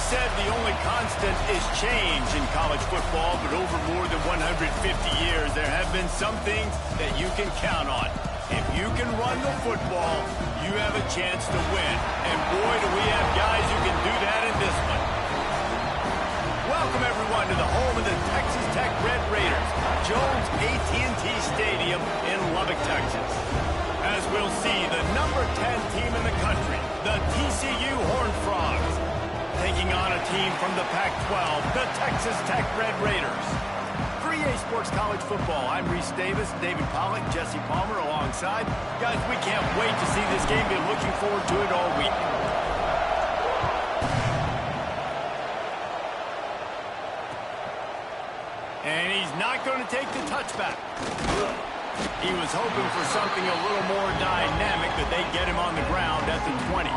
said the only constant is change in college football, but over more than 150 years, there have been some things that you can count on. If you can run the football, you have a chance to win. And boy, do we have guys who can do that in this one. Welcome, everyone, to the home of the Texas Tech Red Raiders, Jones AT&T Stadium in Lubbock, Texas. As we'll see, the number 10 team in the country, the TCU Horned Frogs, taking on a team from the Pac-12, the Texas Tech Red Raiders. For EA Sports College Football, I'm Reese Davis, David Pollack, Jesse Palmer alongside. Guys, we can't wait to see this game. Been looking forward to it all week. And he's not going to take the touchback. He was hoping for something a little more dynamic, but they get him on the ground at the 20.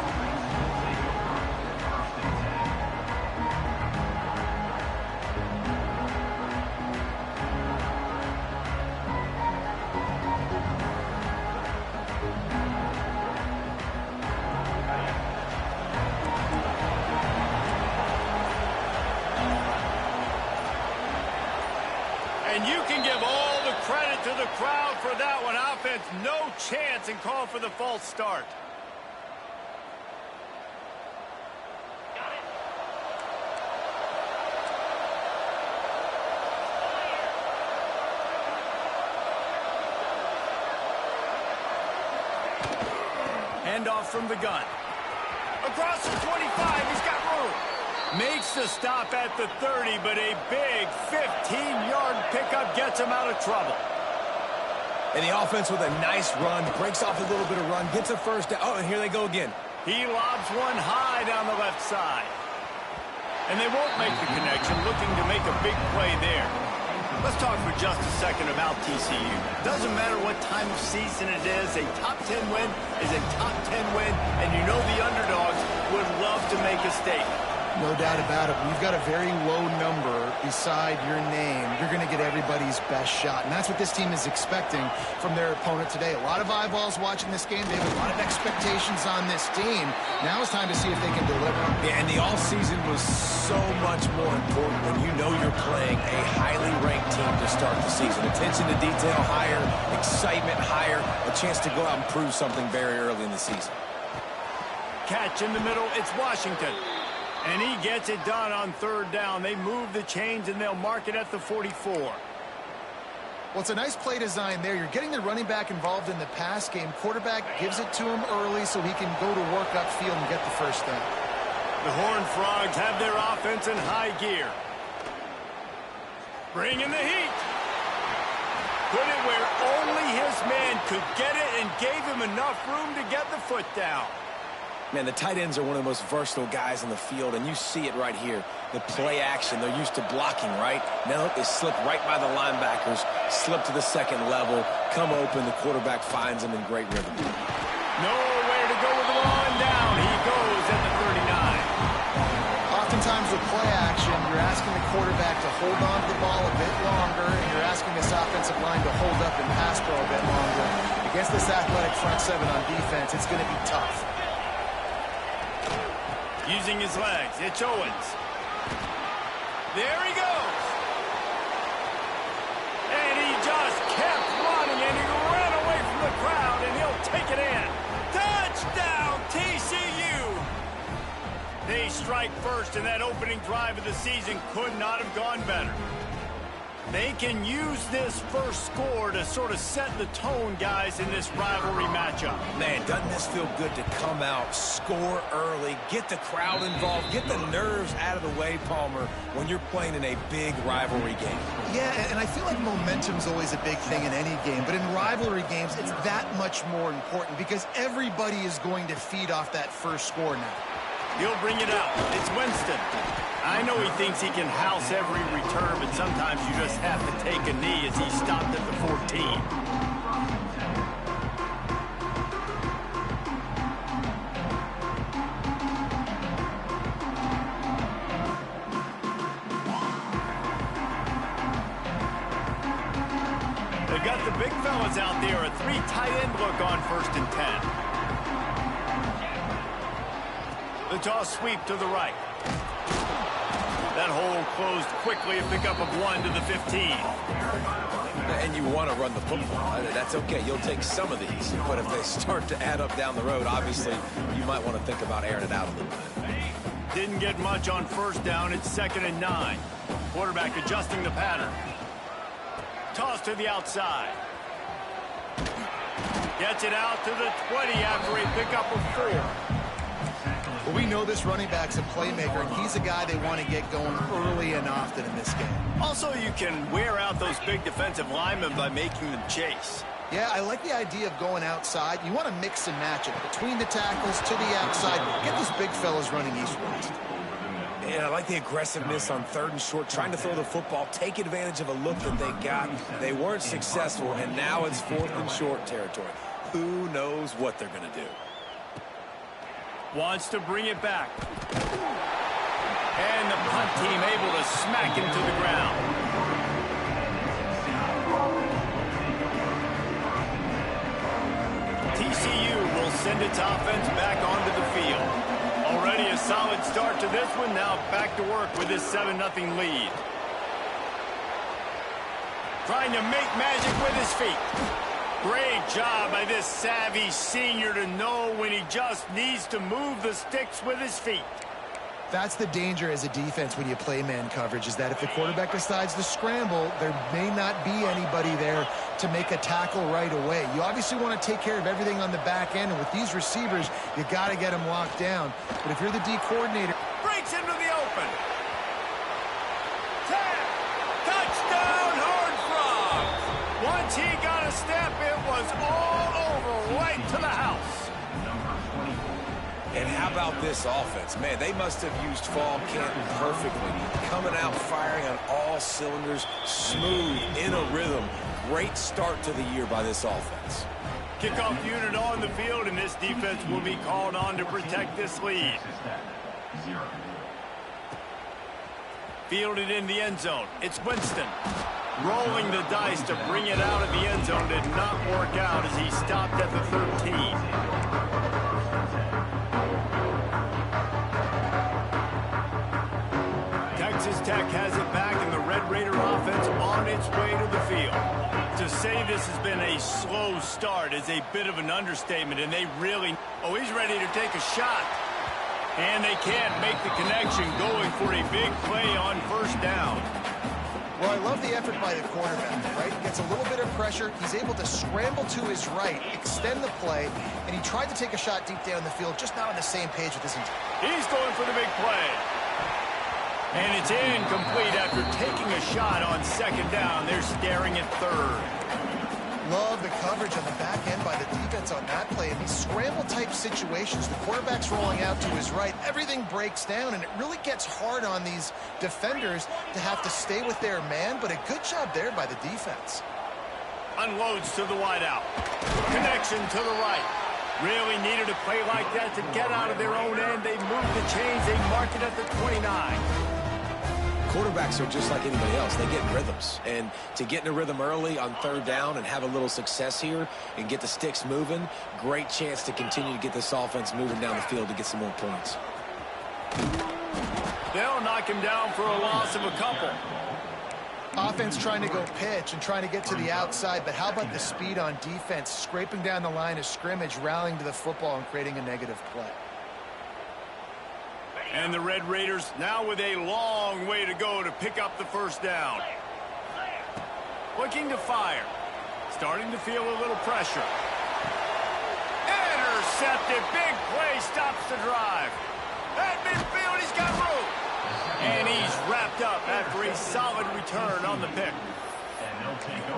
And you can give all the credit to the crowd for that one. Offense, no chance, and call for the false start. Handoff from the gun. Across the 25, he's got room. Makes the stop at the 30, but a big 15-yard pickup gets him out of trouble. And the offense with a nice run, breaks off a little bit of run, gets a first down. Oh, and here they go again. He lobs one high down the left side. And they won't make the connection, looking to make a big play there. Let's talk for just a second about TCU. Doesn't matter what time of season it is, a top 10 win is a top 10 win, and you know the underdogs would love to make a statement. No doubt about it. When you've got a very low number beside your name, you're going to get everybody's best shot. And that's what this team is expecting from their opponent today. A lot of eyeballs watching this game. They have a lot of expectations on this team. Now it's time to see if they can deliver. Yeah, and the offseason was so much more important when you know you're playing a highly ranked team to start the season. Attention to detail higher, excitement higher, a chance to go out and prove something very early in the season. Catch in the middle, it's Washington. And he gets it done on third down. They move the chains, and they'll mark it at the 44. Well, it's a nice play design there. You're getting the running back involved in the pass game. Quarterback gives it to him early so he can go to work upfield and get the first down. The Horned Frogs have their offense in high gear. Bringing the heat. Put it where only his man could get it and gave him enough room to get the foot down. Man, the tight ends are one of the most versatile guys in the field, and you see it right here. The play action, they're used to blocking, right? Now they slip right by the linebackers, slip to the second level, come open, the quarterback finds them in great rhythm. Nowhere to go with the ball, and down he goes at the 39. Oftentimes with play action, you're asking the quarterback to hold on to the ball a bit longer, and you're asking this offensive line to hold up and pass pro a bit longer. Against this athletic front seven on defense, it's going to be tough. Using his legs, it's Owens. There he goes. And he just kept running, and he ran away from the crowd, and he'll take it in. Touchdown, TCU! They strike first, and that opening drive of the season could not have gone better. They can use this first score to sort of set the tone, guys, in this rivalry matchup. Man, doesn't this feel good to come out, score early, get the crowd involved, get the nerves out of the way, Palmer, when you're playing in a big rivalry game? Yeah, and I feel like momentum's always a big thing in any game, but in rivalry games, it's that much more important because everybody is going to feed off that first score now. He'll bring it out. It's Winston. I know he thinks he can house every return, but sometimes you just have to take a knee as he stopped at the 14. They've got the big fellas out there. A three tight end look on 1st and 10. The toss sweep to the right. that hole closed quickly, a pickup of 1 to the 15. And you want to run the football. That's okay. You'll take some of these. But if they start to add up down the road, obviously, you might want to think about airing it out a little bit. Didn't get much on first down. It's 2nd and 9. Quarterback adjusting the pattern. Toss to the outside. Gets it out to the 20 after a pickup of 4. Well, we know this running back's a playmaker, and he's a guy they want to get going early and often in this game. Also, you can wear out those big defensive linemen by making them chase. Yeah, I like the idea of going outside. You want to mix and match it between the tackles to the outside. Get these big fellas running east-west. And I like the aggressiveness on 3rd and short, trying to throw the football, take advantage of a look that they got. They weren't successful, and now it's 4th and short territory. Who knows what they're going to do? Wants to bring it back. And the punt team able to smack him to the ground. TCU will send its offense back onto the field. Already a solid start to this one. Now back to work with this 7-0 lead. Trying to make magic with his feet. Great job by this savvy senior to know when he just needs to move the sticks with his feet. That's the danger as a defense when you play man coverage, is that if the quarterback decides to scramble, there may not be anybody there to make a tackle right away. You obviously want to take care of everything on the back end, and with these receivers, you got to get them locked down. But if you're the D coordinator... Breaks into the open. Touchdown, Horned Frogs. Once he got a step, it was all over, right to the house. And how about this offense? Man, they must have used fall camp perfectly. Coming out firing on all cylinders, smooth, in a rhythm. Great start to the year by this offense. Kickoff unit on the field, and this defense will be called on to protect this lead. Fielded in the end zone. It's Winston. Rolling the dice to bring it out of the end zone. Did not work out as he stopped at the 13. Texas Tech has it back, and the Red Raider offense on its way to the field. To say this has been a slow start is a bit of an understatement, and they really... Oh, he's ready to take a shot. And they can't make the connection, going for a big play on first down. Well, I love the effort by the quarterback, right? He gets a little bit of pressure. He's able to scramble to his right, extend the play, and he tried to take a shot deep down the field, just not on the same page with his... He's going for the big play. And it's incomplete after taking a shot on 2nd down. They're staring at 3rd. Love the coverage on the back end by the defense on that play. In these scramble-type situations, the quarterback's rolling out to his right. Everything breaks down, and it really gets hard on these defenders to have to stay with their man, but a good job there by the defense. Unloads to the wideout. Connection to the right. Really needed a play like that to get out of their own end. They moved the chains. They mark it at the 29. Quarterbacks are just like anybody else. They get in rhythms. And to get in a rhythm early on 3rd down and have a little success here and get the sticks moving, great chance to continue to get this offense moving down the field to get some more points. They'll knock him down for a loss of a couple. Offense trying to go pitch and trying to get to the outside, but how about the speed on defense, scraping down the line of scrimmage, rallying to the football and creating a negative play. And the Red Raiders now with a long way to go to pick up the first down. Looking to fire. Starting to feel a little pressure. Intercepted. Big play stops the drive. At midfield, he's got room. And he's wrapped up after a solid return on the pick.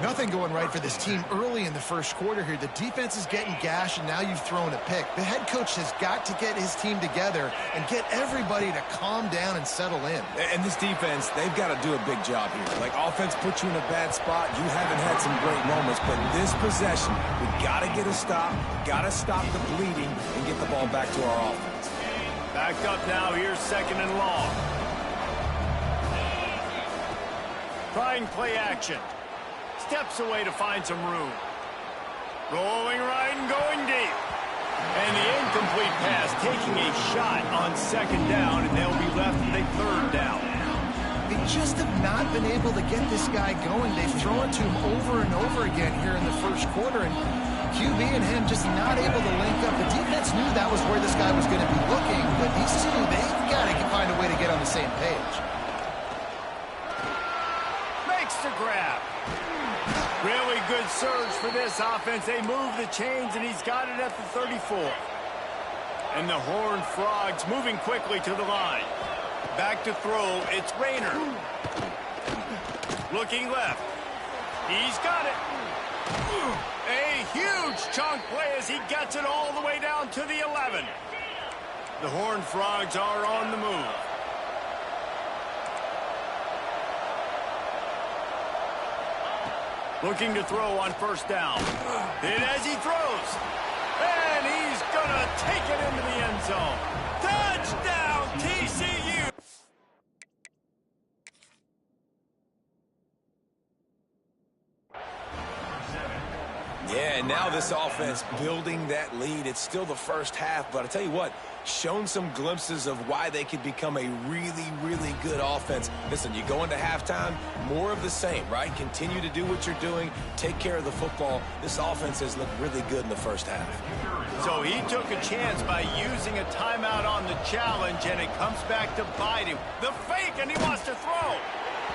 Nothing going right for this team early in the first quarter here. The defense is getting gashed, and now you've thrown a pick. The head coach has got to get his team together and get everybody to calm down and settle in. And this defense, they've got to do a big job here. Like, offense puts you in a bad spot. You haven't had some great moments, but this possession, we got to get a stop, got to stop the bleeding, and get the ball back to our offense. Backed up now. Here's 2nd and long. Trying play action. Steps away to find some room. Rolling right and going deep. And the incomplete pass taking a shot on 2nd down, and they'll be left with a 3rd down. just have not been able to get this guy going. They've thrown it to him over and over again here in the first quarter, and QB and him just not able to link up. The defense knew that was where this guy was going to be looking, but these two, they've got to find a way to get on the same page. Makes the grab. Really good surge for this offense. They move the chains, and he's got it at the 34. And the Horned Frogs moving quickly to the line. Back to throw, it's Rayner. Looking left. He's got it. A huge chunk play as he gets it all the way down to the 11. The Horned Frogs are on the move. Looking to throw on first down. And as he throws, and he's going to take it into the end zone. Touchdown, TCU! Yeah, and now this offense building that lead. It's still the first half, but I tell you what, shown some glimpses of why they could become a really, really good offense. Listen, you go into halftime, more of the same, right? Continue to do what you're doing, take care of the football. This offense has looked really good in the first half. So he took a chance by using a timeout on the challenge, and it comes back to bite him. The fake, and he wants to throw.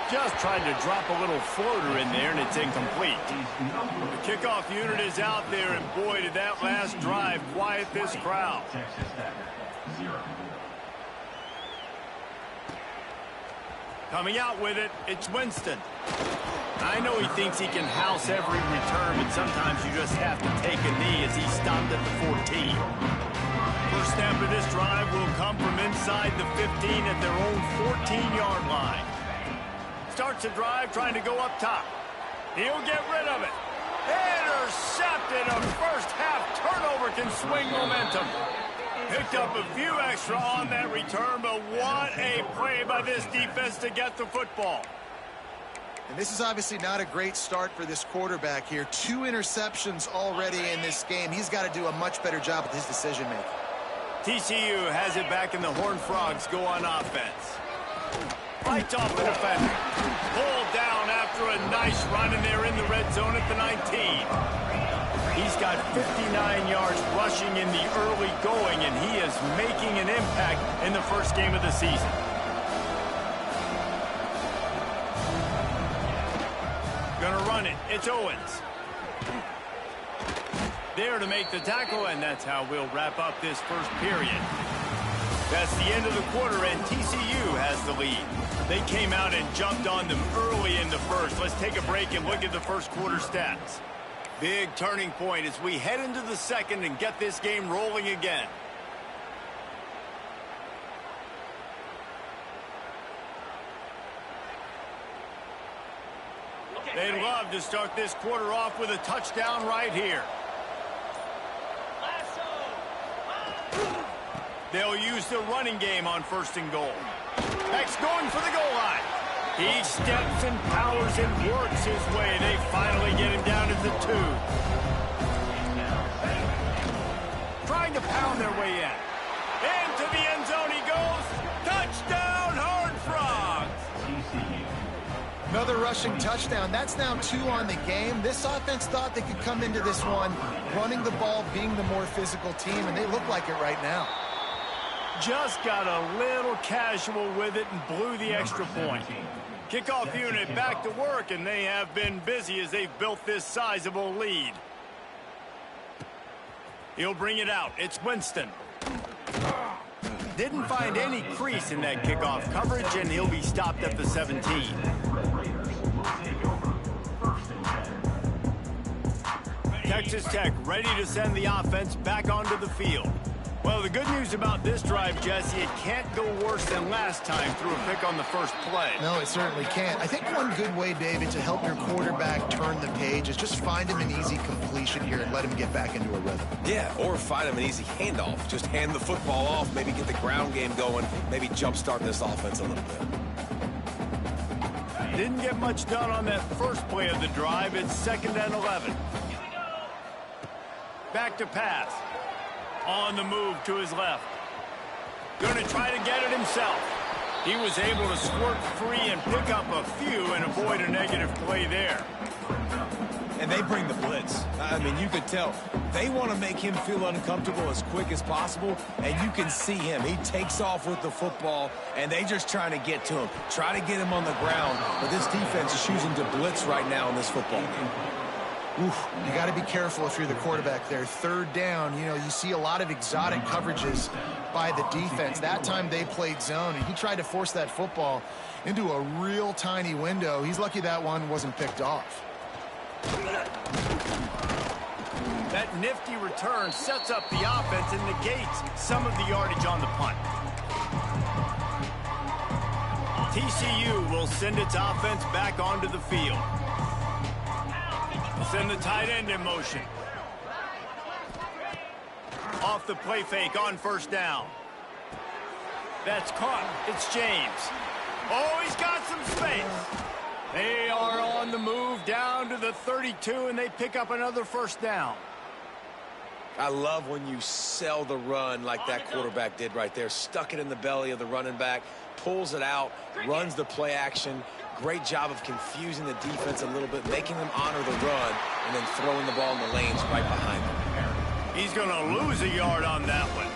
Just tried to drop a little floater in there, and it's incomplete. The kickoff unit is out there, and boy, did that last drive quiet this crowd. Coming out with it, it's Winston. I know he thinks he can house every return, but sometimes you just have to take a knee as he stopped at the 14. First snap of this drive will come from inside the 15 at their own 14-yard line. Starts the drive trying to go up top. He'll get rid of it. Intercepted. A first half turnover can swing momentum. Picked up a few extra on that return, but what a play by this defense to get the football. And this is obviously not a great start for this quarterback here. 2 interceptions already in this game. He's got to do a much better job with his decision-making. TCU has it back, and the Horned Frogs go on offense. Fights off the defender. Pulled down after a nice run, and they're in the red zone at the 19. He's got 59 yards rushing in the early going, and he is making an impact in the first game of the season. Gonna run it. It's Owens. There to make the tackle, and that's how we'll wrap up this first period. That's the end of the quarter, and TCU has the lead. They came out and jumped on them early in the first. Let's take a break and look at the first quarter stats. Big turning point as we head into the second and get this game rolling again. They'd love to start this quarter off with a touchdown right here. They'll use the running game on first and goal. Beck's going for the goal line. He steps and powers and works his way. They finally get him down to the 2. Trying to pound their way in. Into the end zone he goes. Touchdown, Horned Frogs! Another rushing touchdown. That's now 2 on the game. This offense thought they could come into this one running the ball, being the more physical team, and they look like it right now. Just got a little casual with it and blew the extra point. Kickoff unit back to work, and they have been busy as they've built this sizable lead. He'll bring it out. It's Winston. Didn't find any crease in that kickoff coverage, and he'll be stopped at the 17. Texas Tech ready to send the offense back onto the field. Well, the good news about this drive, Jesse, it can't go worse than last time through a pick on the first play. No, it certainly can't. I think one good way, David, to help your quarterback turn the page is just find him an easy completion here and let him get back into a rhythm. Yeah, or find him an easy handoff. Just hand the football off, maybe get the ground game going, maybe jumpstart this offense a little bit. Didn't get much done on that first play of the drive. It's 2nd and 11. Back to pass. On the move to his left. Going to try to get it himself. He was able to squirt free and pick up a few and avoid a negative play there. And they bring the blitz. I mean, you could tell. They want to make him feel uncomfortable as quick as possible, and you can see him. He takes off with the football, and they just trying to get to him, try to get him on the ground. But this defense is choosing to blitz right now in this football game. Oof, you got to be careful if you're the quarterback there. Third down, you see a lot of exotic coverages by the defense. That time they played zone, and he tried to force that football into a real tiny window. He's lucky that one wasn't picked off. That nifty return sets up the offense and negates some of the yardage on the punt. TCU will send its offense back onto the field. Send the tight end in motion. Off the play fake on first down. That's caught. It's James. Oh, he's got some space. They are on the move down to the 32, and they pick up another first down. I love when you sell the run like that quarterback did right there. Stuck it in the belly of the running back, pulls it out, runs the play action. Great job of confusing the defense a little bit, making them honor the run, and then throwing the ball in the lanes right behind them. He's going to lose a yard on that one.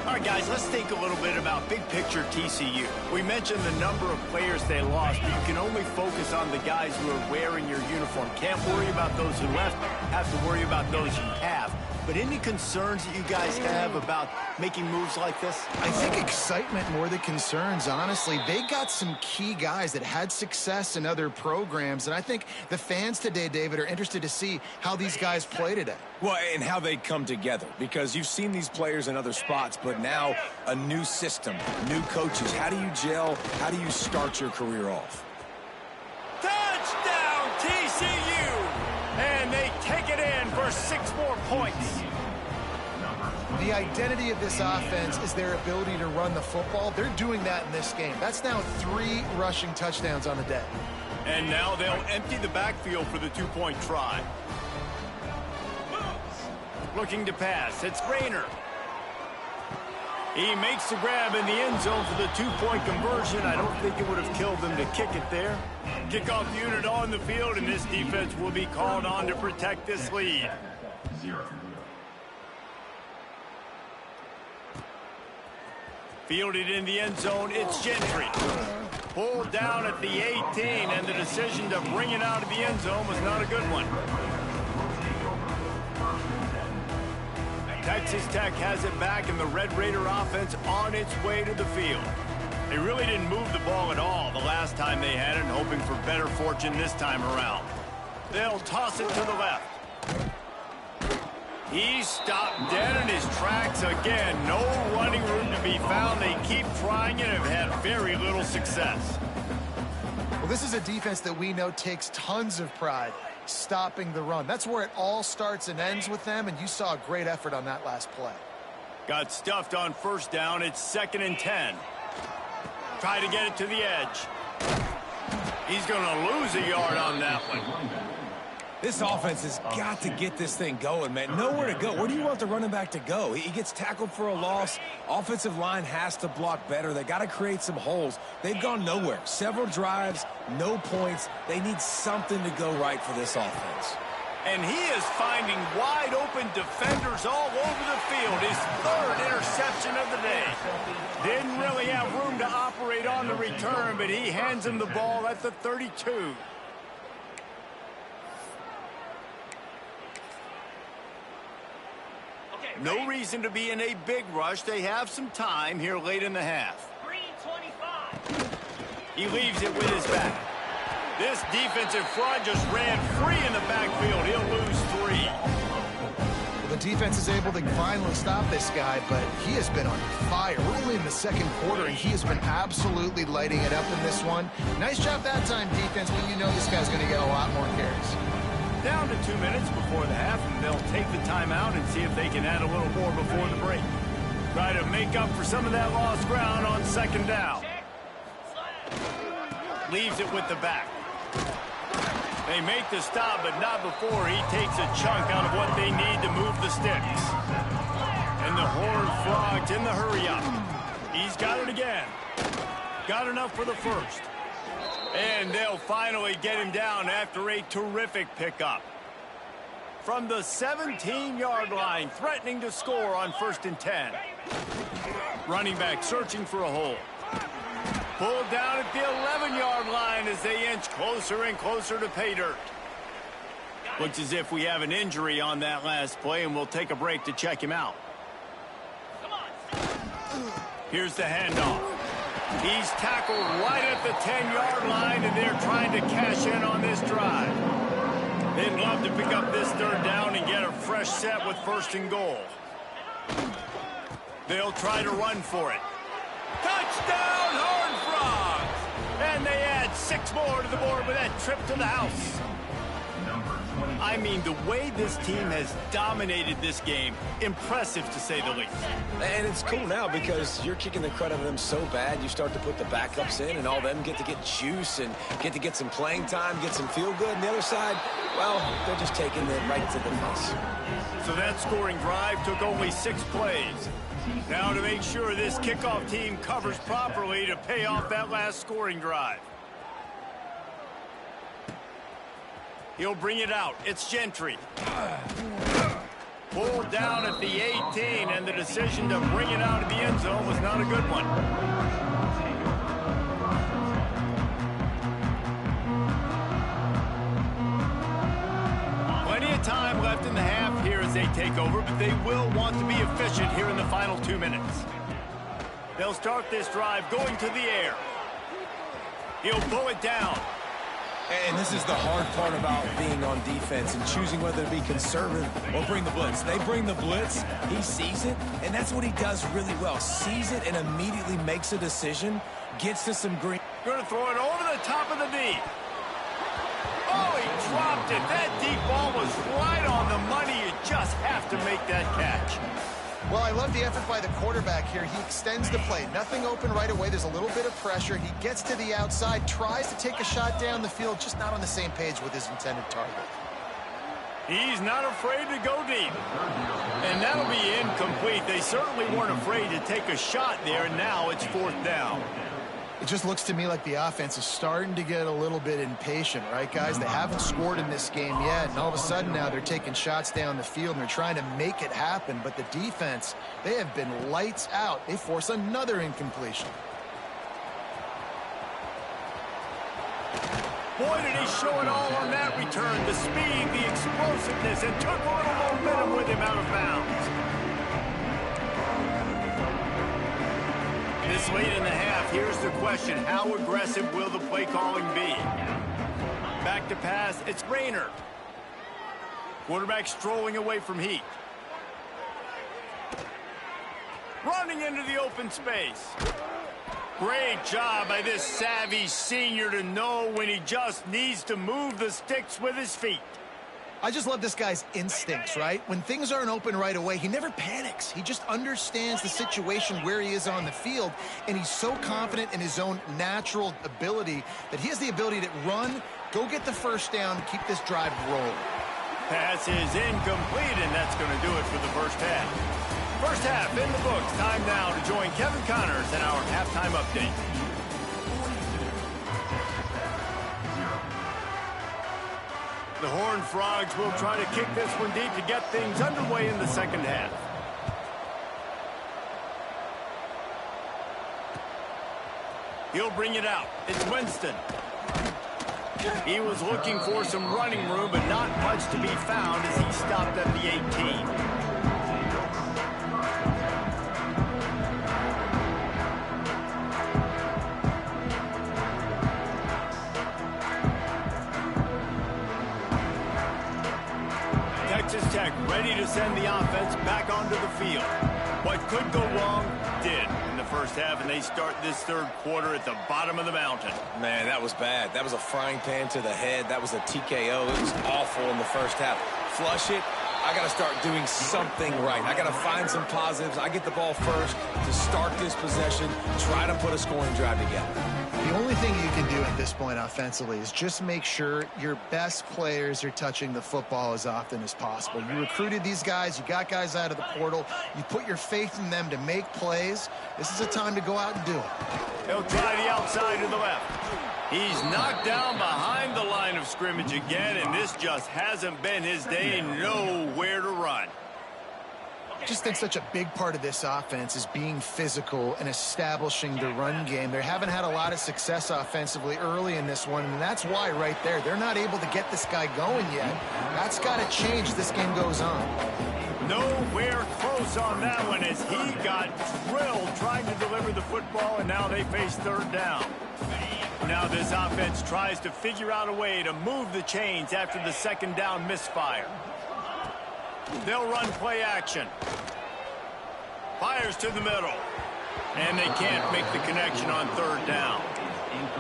All right, guys, let's think a little bit about big picture TCU. We mentioned the number of players they lost, but you can only focus on the guys who are wearing your uniform. Can't worry about those who left, have to worry about those who have. But any concerns that you guys have about making moves like this? I think excitement more than concerns, honestly. They got some key guys that had success in other programs, and I think the fans today, David, are interested to see how these guys play today. Well, and how they come together, because you've seen these players in other spots, but now a new system, new coaches. How do you gel? How do you start your career off? Touchdown, TCU! And they take it in for 6 more points. The identity of this offense is their ability to run the football. They're doing that in this game. That's now 3 rushing touchdowns on the day. And now they'll empty the backfield for the 2-point try. Looking to pass. It's Rayner. He makes the grab in the end zone for the 2-point conversion. I don't think it would have killed them to kick it there. Kickoff unit on the field, and this defense will be called on to protect this lead. Fielded in the end zone, it's Gentry. Pulled down at the 18, and the decision to bring it out of the end zone was not a good one. Texas Tech has it back, and the Red Raider offense on its way to the field. They really didn't move the ball at all the last time they had it, hoping for better fortune this time around. They'll toss it to the left. He's stopped dead in his tracks again. No running room to be found. They keep trying it and have had very little success. Well, this is a defense that we know takes tons of pride stopping the run. That's where it all starts and ends with them, and you saw a great effort on that last play. Got stuffed on first down. It's 2nd and 10. Try to get it to the edge. He's going to lose a yard on that one. This offense has got to get this thing going, man. Nowhere to go. Where do you want the running back to go? He gets tackled for a loss. Offensive line has to block better. They got to create some holes. They've gone nowhere. Several drives, no points. They need something to go right for this offense. And he is finding wide open defenders all over the field. His 3rd interception of the day. Didn't really have room to operate on the return, but he hands him the ball at the 32. No reason to be in a big rush. They have some time here late in the half. He leaves it with his back. This defensive front just ran free in the backfield. He'll lose 3. Well, the defense is able to finally stop this guy, but he has been on fire. We're only in the 2nd quarter, and he has been absolutely lighting it up in this one. Nice job that time, defense, but you know this guy's going to get a lot more carries. Down to 2 minutes before the half, and they'll take the timeout and see if they can add a little more before the break. Try to make up for some of that lost ground on 2nd down. Leaves it with the back. They make the stop, but not before he takes a chunk out of what they need to move the sticks. And the Horned Frogs in the hurry-up. He's got it again. Got enough for the first. And they'll finally get him down after a terrific pickup. From the 17-yard line, threatening to score on 1st and 10. Running back searching for a hole. Pulled down at the 11-yard line as they inch closer and closer to pay dirt. Looks as if we have an injury on that last play, and we'll take a break to check him out. Here's the handoff. He's tackled right at the 10-yard line, and they're trying to cash in on this drive. They'd love to pick up this 3rd down and get a fresh set with 1st and goal. They'll try to run for it. Touchdown, Horned Frogs! And they add 6 more to the board with that trip to the house. I mean, the way this team has dominated this game, impressive to say the least. And it's cool now because you're kicking the crud out of them so bad, you start to put the backups in, and all them get to get juice and get some playing time, get some feel good. And the other side, well, they're just taking it right to the face. So that scoring drive took only 6 plays. Now to make sure this kickoff team covers properly to pay off that last scoring drive. He'll bring it out. It's Gentry. Pulled down at the 18, and the decision to bring it out of the end zone was not a good one. Plenty of time left in the half here as they take over, but they will want to be efficient here in the final 2 minutes. They'll start this drive going to the air. He'll pull it down. And this is the hard part about being on defense and choosing whether to be conservative or bring the blitz. They bring the blitz, he sees it, and that's what he does really well. Sees it and immediately makes a decision, gets to some green. Going to throw it over the top of the knee. Oh, he dropped it. That deep ball was right on the money. You just have to make that catch. Well, I love the effort by the quarterback here. He extends the play. Nothing open right away. There's a little bit of pressure. He gets to the outside, tries to take a shot down the field, just not on the same page with his intended target. He's not afraid to go deep. And that'll be incomplete. They certainly weren't afraid to take a shot there, and now it's 4th down. It just looks to me like the offense is starting to get a little bit impatient, right, guys? They haven't scored in this game yet, and all of a sudden now they're taking shots down the field, and they're trying to make it happen. But the defense, they have been lights out. They force another incompletion. Boy, did he show it all on that return. The speed, the explosiveness, and took a little momentum with him out of bounds. This late in the half, here's the question. How aggressive will the play calling be? Back to pass, it's Rayner. Quarterback strolling away from Heat. Running into the open space. Great job by this savvy senior to know when he just needs to move the sticks with his feet. I just love this guy's instincts, right? When things aren't open right away, he never panics. He just understands the situation where he is on the field, and he's so confident in his own natural ability that he has the ability to run, go get the 1st down, keep this drive rolling. Pass is incomplete, and that's going to do it for the first half. First half in the books. Time now to join Kevin Connors in our halftime update. The Horned Frogs will try to kick this one deep to get things underway in the second half. He'll bring it out. It's Winston. He was looking for some running room, but not much to be found as he stopped at the 18. Texas Tech ready to send the offense back onto the field. What could go wrong did in the first half, and they start this 3rd quarter at the bottom of the mountain. Man, that was bad. That was a frying pan to the head. That was a TKO. It was awful in the first half. Flush it. I got to start doing something right. I got to find some positives. I get the ball first to start this possession, try to put a scoring drive together. The only thing you can do at this point offensively is just make sure your best players are touching the football as often as possible. You recruited these guys. You got guys out of the portal. You put your faith in them to make plays. This is a time to go out and do it. He'll try the outside to the left. He's knocked down behind the line of scrimmage again, and this just hasn't been his day. Nowhere to run. I just think such a big part of this offense is being physical and establishing the run game. They haven't had a lot of success offensively early in this one, and that's why right there, they're not able to get this guy going yet. That's got to change as this game goes on. Nowhere close on that one as he got drilled trying to deliver the football, and now they face third down. Now this offense tries to figure out a way to move the chains after the second down misfire. They'll run play action. Fires to the middle. And they can't make the connection on third down.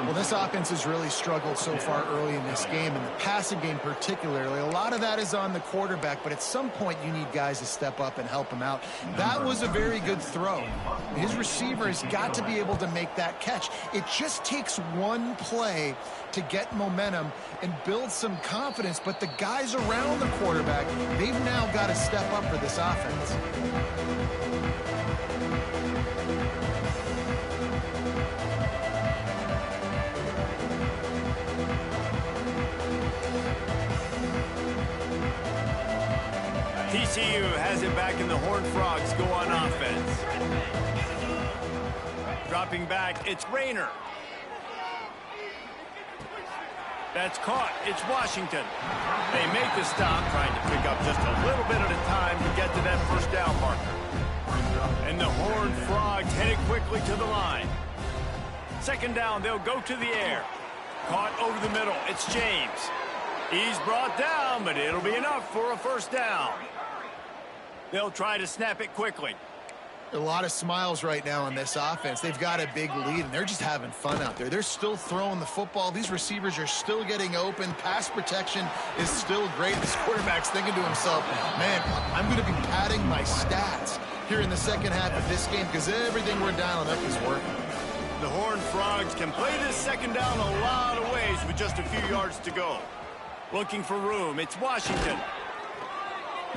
Well, this offense has really struggled so far early in this game, and the passing game particularly. A lot of that is on the quarterback, but at some point you need guys to step up and help him out. That was a very good throw. His receiver has got to be able to make that catch. It just takes one play to get momentum and build some confidence, but the guys around the quarterback, they've now got to step up for this offense. TCU has it back, and the Horned Frogs go on offense. Dropping back, it's Rayner. That's caught. It's Washington. They make the stop, trying to pick up just a little bit at a time to get to that first down marker. And the Horned Frogs headed quickly to the line. Second down, they'll go to the air. Caught over the middle. It's James. He's brought down, but it'll be enough for a first down. They'll try to snap it quickly. A lot of smiles right now on this offense. They've got a big lead, and they're just having fun out there. They're still throwing the football. These receivers are still getting open. Pass protection is still great. This quarterback's thinking to himself, man, I'm going to be padding my stats here in the second half of this game because everything we're dialing up is working. The Horned Frogs can play this second down a lot of ways with just a few yards to go. Looking for room. It's Washington.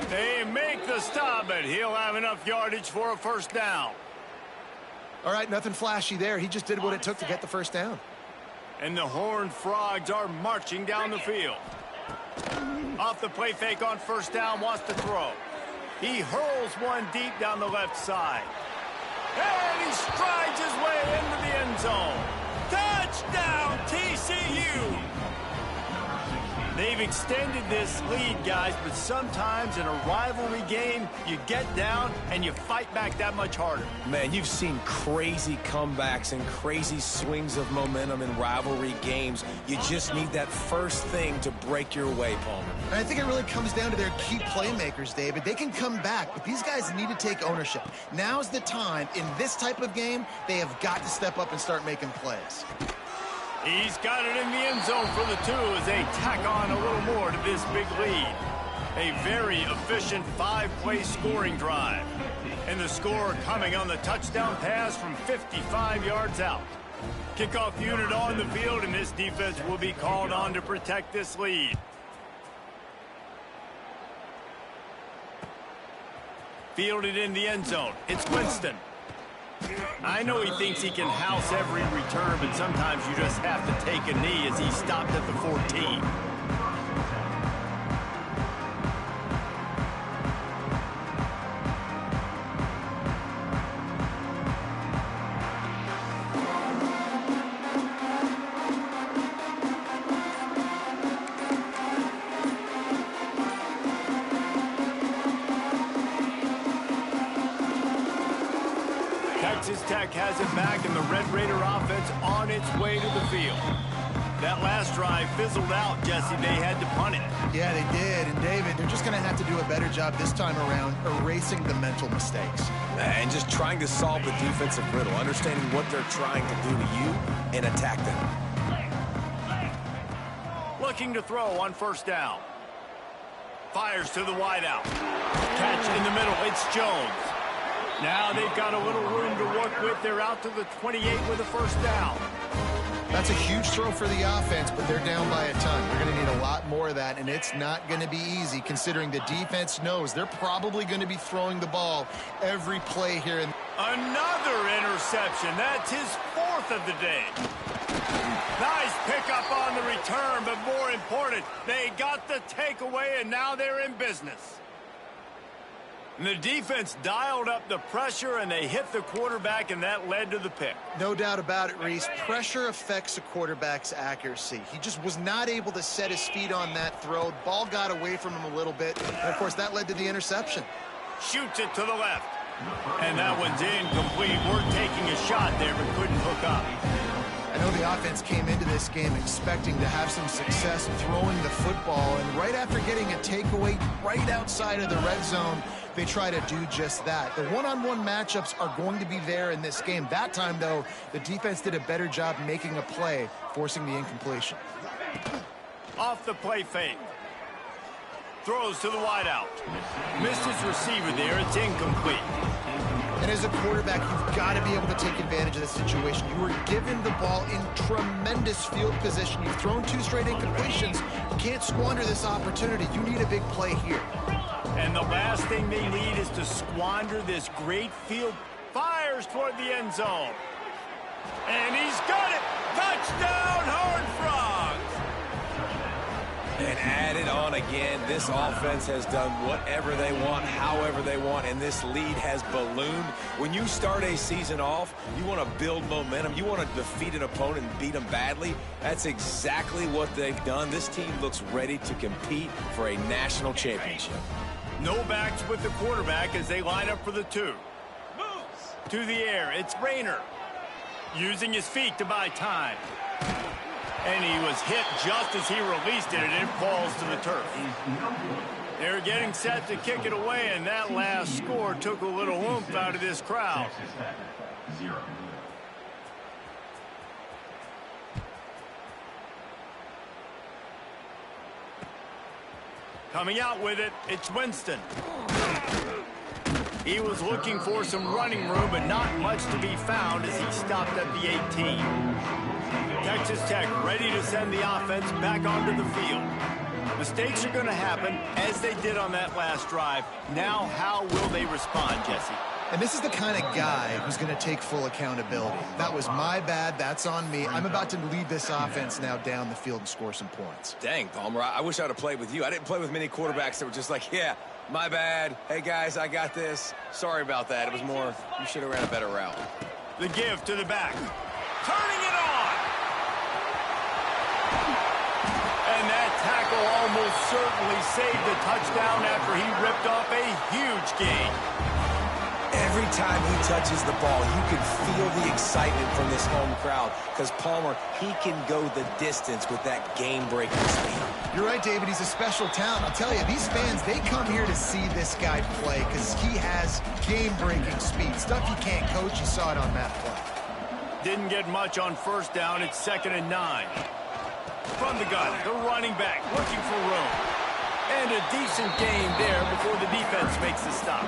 They make the stop, but he'll have enough yardage for a first down. All right, nothing flashy there. He just did what it took to get the first down. And the Horned Frogs are marching down the field. Off the play fake on first down, wants to throw. He hurls one deep down the left side. And he strides his way into the end zone. Touchdown, TCU! They've extended this lead, guys, but sometimes in a rivalry game, you get down and you fight back that much harder. Man, you've seen crazy comebacks and crazy swings of momentum in rivalry games. You just need that first thing to break your way, Palmer. And I think it really comes down to their key playmakers, David. They can come back, but these guys need to take ownership. Now's the time. In this type of game, they have got to step up and start making plays. He's got it in the end zone for the two as they tack on a little more to this big lead. A very efficient 5-play scoring drive. And the score coming on the touchdown pass from 55 yards out. Kickoff unit on the field, and this defense will be called on to protect this lead. Fielded in the end zone. It's Winston. I know he thinks he can house every return, but sometimes you just have to take a knee as he stopped at the 14. Texas Tech has it back, and the Red Raider offense on its way to the field. That last drive fizzled out, Jesse. They had to punt it. Yeah, they did. And, David, they're just going to have to do a better job this time around erasing the mental mistakes. And just trying to solve the defensive riddle, understanding what they're trying to do to you and attack them. Looking to throw on first down. Fires to the wideout. Catch in the middle. It's Jones. Now they've got a little room to work with. They're out to the 28 with a first down. That's a huge throw for the offense, but they're down by a ton. They're going to need a lot more of that, and it's not going to be easy considering the defense knows they're probably going to be throwing the ball every play here. Another interception. That's his 4th of the day. Nice pickup on the return, but more important, they got the takeaway, and now they're in business. And the defense dialed up the pressure, and they hit the quarterback, and that led to the pick. No doubt about it, Reese. Pressure affects a quarterback's accuracy. He just was not able to set his feet on that throw. Ball got away from him a little bit, and, of course, that led to the interception. Shoots it to the left. And that one's incomplete. We're taking a shot there, but couldn't hook up. I know the offense came into this game expecting to have some success throwing the football, and right after getting a takeaway right outside of the red zone, they try to do just that. The one-on-one matchups are going to be there in this game. That time, though, the defense did a better job making a play, forcing the incompletion. Off the play fake. Throws to the wideout. Missed his receiver there. It's incomplete. And as a quarterback, you've got to be able to take advantage of the situation. You were given the ball in tremendous field position. You've thrown 2 straight incompletions. You can't squander this opportunity. You need a big play here. And the last thing they need is to squander this great field. Fires toward the end zone. And he's got it. Touchdown, Horned Frogs. And added on again. This offense has done whatever they want, however they want, and this lead has ballooned. When you start a season off, you want to build momentum. You want to defeat an opponent and beat them badly. That's exactly what they've done. This team looks ready to compete for a national championship. No backs with the quarterback as they line up for the 2. To the air, it's Rayner. Using his feet to buy time. And he was hit just as he released it, and it falls to the turf. They're getting set to kick it away, and that last score took a little oomph out of this crowd. Coming out with it, it's Winston. He was looking for some running room, but not much to be found as he stopped at the 18. Texas Tech ready to send the offense back onto the field. Mistakes are going to happen, as they did on that last drive. Now, how will they respond, Jesse? And this is the kind of guy who's going to take full accountability. That was my bad. That's on me. I'm about to lead this offense now down the field and score some points. Dang, Palmer, I wish I would have played with you. I didn't play with many quarterbacks that were just like, yeah, my bad. Hey, guys, I got this. Sorry about that. It was more, you should have ran a better route. The give to the back. Turning it on. And that tackle almost certainly saved the touchdown after he ripped off a huge gain. Every time he touches the ball, you can feel the excitement from this home crowd because Palmer, he can go the distance with that game-breaking speed. You're right, David. He's a special talent. I'll tell you, these fans, they come here to see this guy play because he has game-breaking speed. Stuff you can't coach. You saw it on that play. Didn't get much on first down. It's 2nd and 9. From the gun, the running back looking for room. And a decent gain there before the defense makes the stop.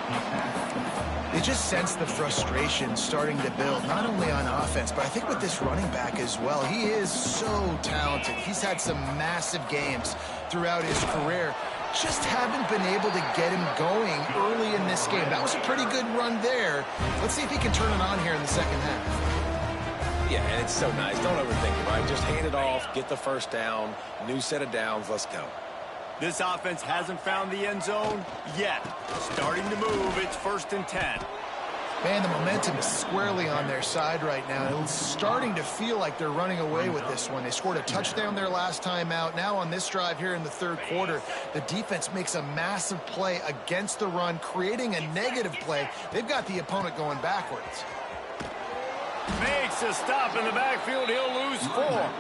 They just sense the frustration starting to build, not only on offense, but I think with this running back as well. He is so talented. He's had some massive games throughout his career. Just haven't been able to get him going early in this game. That was a pretty good run there. Let's see if he can turn it on here in the second half. Yeah, and it's so nice. Don't overthink it, right? Just hand it off, get the first down, new set of downs, let's go. This offense hasn't found the end zone yet. Starting to move, it's 1st and 10. Man, the momentum is squarely on their side right now. It's starting to feel like they're running away with this one. They scored a touchdown their last time out. Now on this drive here in the 3rd quarter, the defense makes a massive play against the run, creating a negative play. They've got the opponent going backwards. Makes a stop in the backfield. He'll lose 4.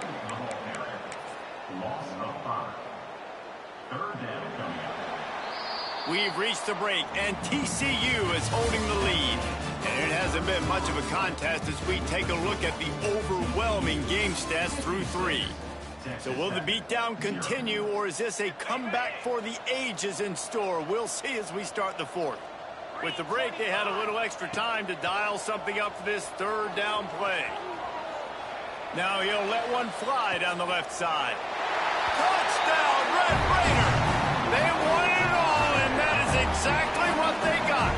We've reached the break, and TCU is holding the lead. And it hasn't been much of a contest as we take a look at the overwhelming game stats through 3. So will the beatdown continue, or is this a comeback for the ages in store? We'll see as we start the 4th. With the break, they had a little extra time to dial something up for this 3rd down play. Now he'll let one fly down the left side. Touchdown, Red Raiders! They won it all, and that is exactly what they got.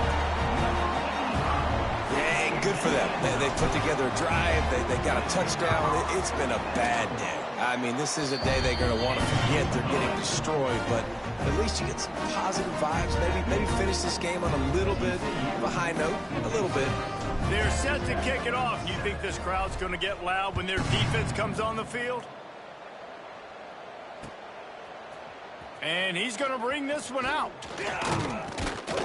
Yeah, and good for them. They put together a drive. They got a touchdown. It's been a bad day. I mean, this is a day they're going to want to forget. They're getting destroyed, but at least you get some positive vibes. Maybe finish this game on a little bit of a high note, a little bit. They're set to kick it off. You think this crowd's going to get loud when their defense comes on the field? And he's going to bring this one out.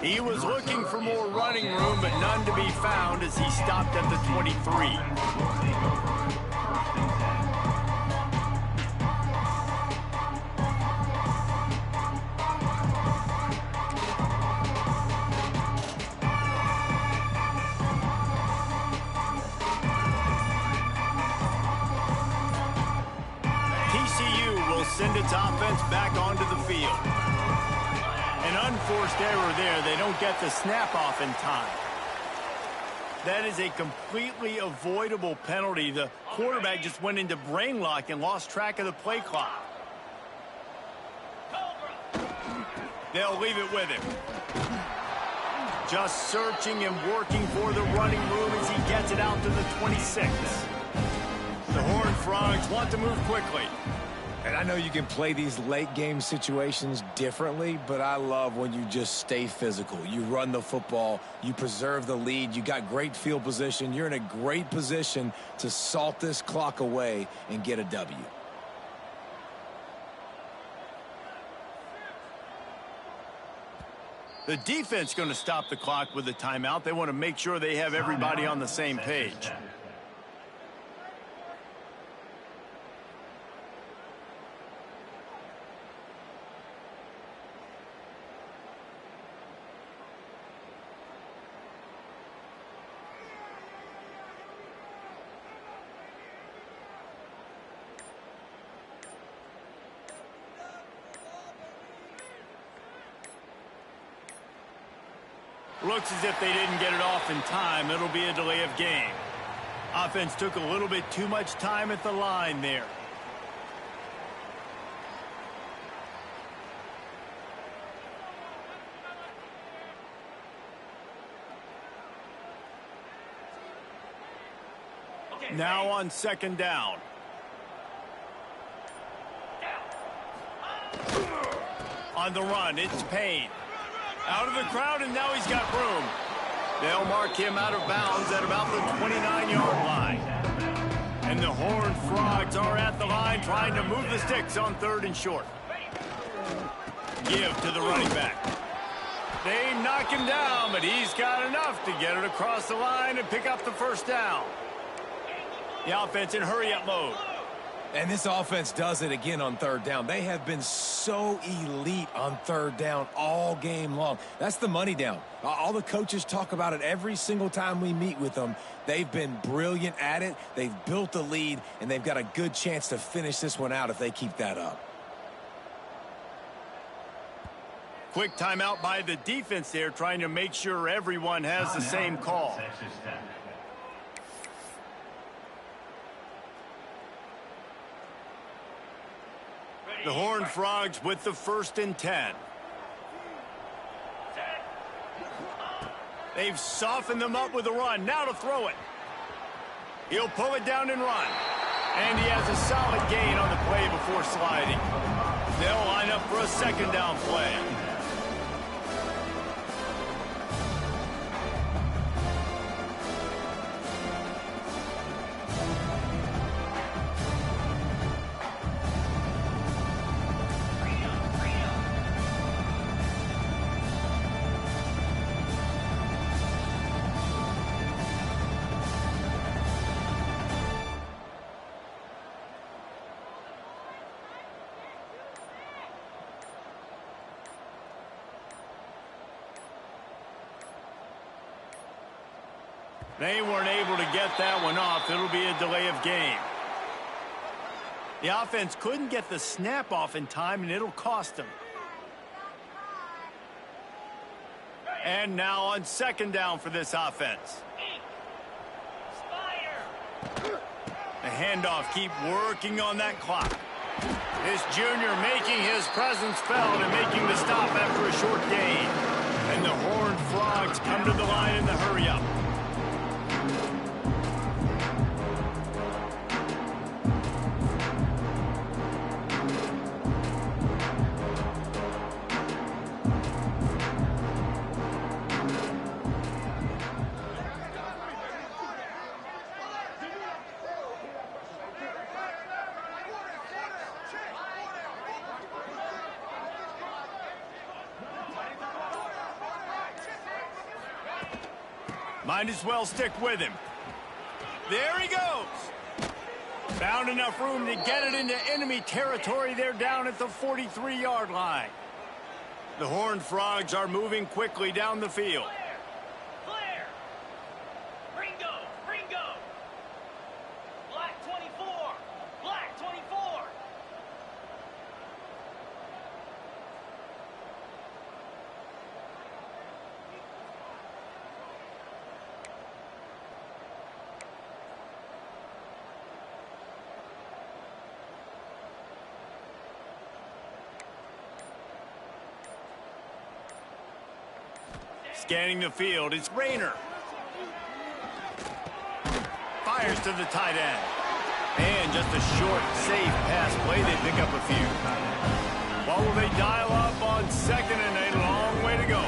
He was looking for more running room, but none to be found as he stopped at the 23. Send its offense back onto the field. An unforced error there. They don't get the snap off in time. That is a completely avoidable penalty. The quarterback just went into brain lock and lost track of the play clock. They'll leave it with him. Just searching and working for the running room as he gets it out to the 26. The Horned Frogs want to move quickly. And I know you can play these late game situations differently, but I love when you just stay physical. You run the football, you preserve the lead, you got great field position, you're in a great position to salt this clock away and get a W. The defense going to stop the clock with a timeout. They want to make sure they have everybody on the same page. Looks as if they didn't get it off in time. It'll be a delay of game. Offense took a little bit too much time at the line there. Now on second down. On the run, it's Payne. Out of the crowd, and now he's got room. They'll mark him out of bounds at about the 29-yard line. And the Horned Frogs are at the line trying to move the sticks on third and short. Give to the running back. They knock him down, but he's got enough to get it across the line and pick up the first down. The offense in hurry-up mode. And this offense does it again on third down. They have been so elite on third down all game long. That's the money down. All the coaches talk about it every single time we meet with them. They've been brilliant at it. They've built the lead, and they've got a good chance to finish this one out if they keep that up. Quick timeout by the defense there, trying to make sure everyone has the same call. The Horned Frogs with the 1st and 10. They've softened them up with a run. Now to throw it. He'll pull it down and run. And he has a solid gain on the play before sliding. They'll line up for a second down play. They weren't able to get that one off. It'll be a delay of game. The offense couldn't get the snap off in time, and it'll cost them. And now on second down for this offense. The handoff. Keep working on that clock. This junior making his presence felt and making the stop after a short gain. And the Horned Frogs come to the line in the hurry-up. Might as well stick with him. There he goes. Found enough room to get it into enemy territory. They're down at the 43-yard line. The Horned Frogs are moving quickly down the field. Clear. Ringo. Ringo. Black 24. Black 24. Scanning the field, it's Rayner. Fires to the tight end. And just a short, safe pass play. They pick up a few. What will they dial up on second and a long way to go?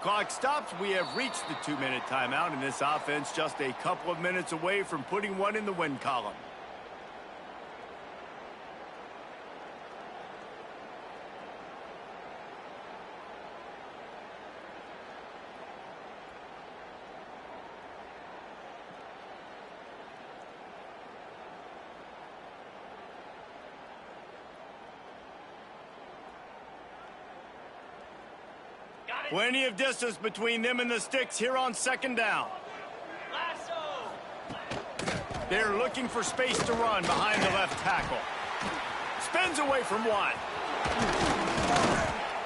Clock stops. We have reached the 2-minute timeout, and this offense just a couple of minutes away from putting one in the win column. Plenty of distance between them and the sticks here on second down. Lasso. They're looking for space to run behind the left tackle. Spins away from one.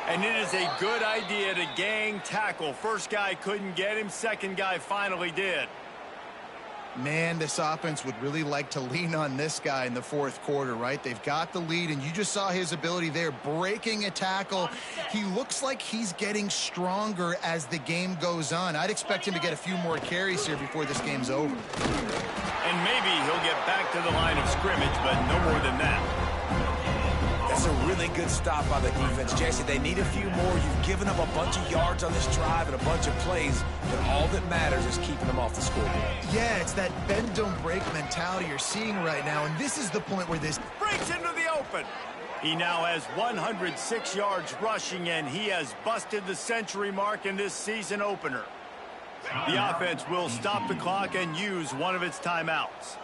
And it is a good idea to gang tackle. First guy couldn't get him. Second guy finally did. Man, this offense would really like to lean on this guy in the fourth quarter, right? They've got the lead, and you just saw his ability there, breaking a tackle. He looks like he's getting stronger as the game goes on. I'd expect him to get a few more carries here before this game's over. And maybe he'll get back to the line of scrimmage, but no more than that. That's a really good stop by the defense, Jesse. They need a few more. You've given up a bunch of yards on this drive and a bunch of plays, but all that matters is keeping them off the scoreboard. Yeah, it's that bend don't break mentality you're seeing right now, and this is the point where this Breaks into the open. He now has 106 yards rushing, and he has busted the century mark in this season opener. The offense will stop the clock and use one of its timeouts.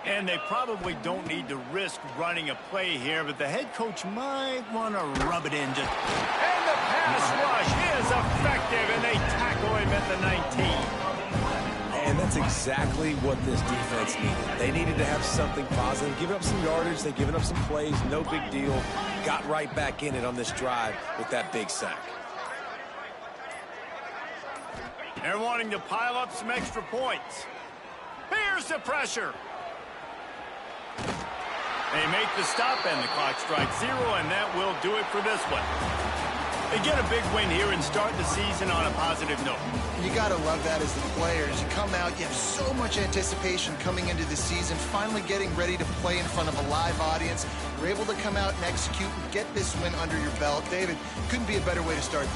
And they probably don't need to risk running a play here, but the head coach might want to rub it in just. And the pass rush is effective, and they tackle him at the 19. And that's exactly what this defense needed. They needed to have something positive. Giving up some yardage, they've given up some plays, no big deal. Got right back in it on this drive with that big sack. They're wanting to pile up some extra points. Here's the pressure. They make the stop, and the clock strikes 0, and that will do it for this one. They get a big win here and start the season on a positive note. You got to love that as the players. You come out, you have so much anticipation coming into the season, finally getting ready to play in front of a live audience. You're able to come out and execute and get this win under your belt. David, couldn't be a better way to start.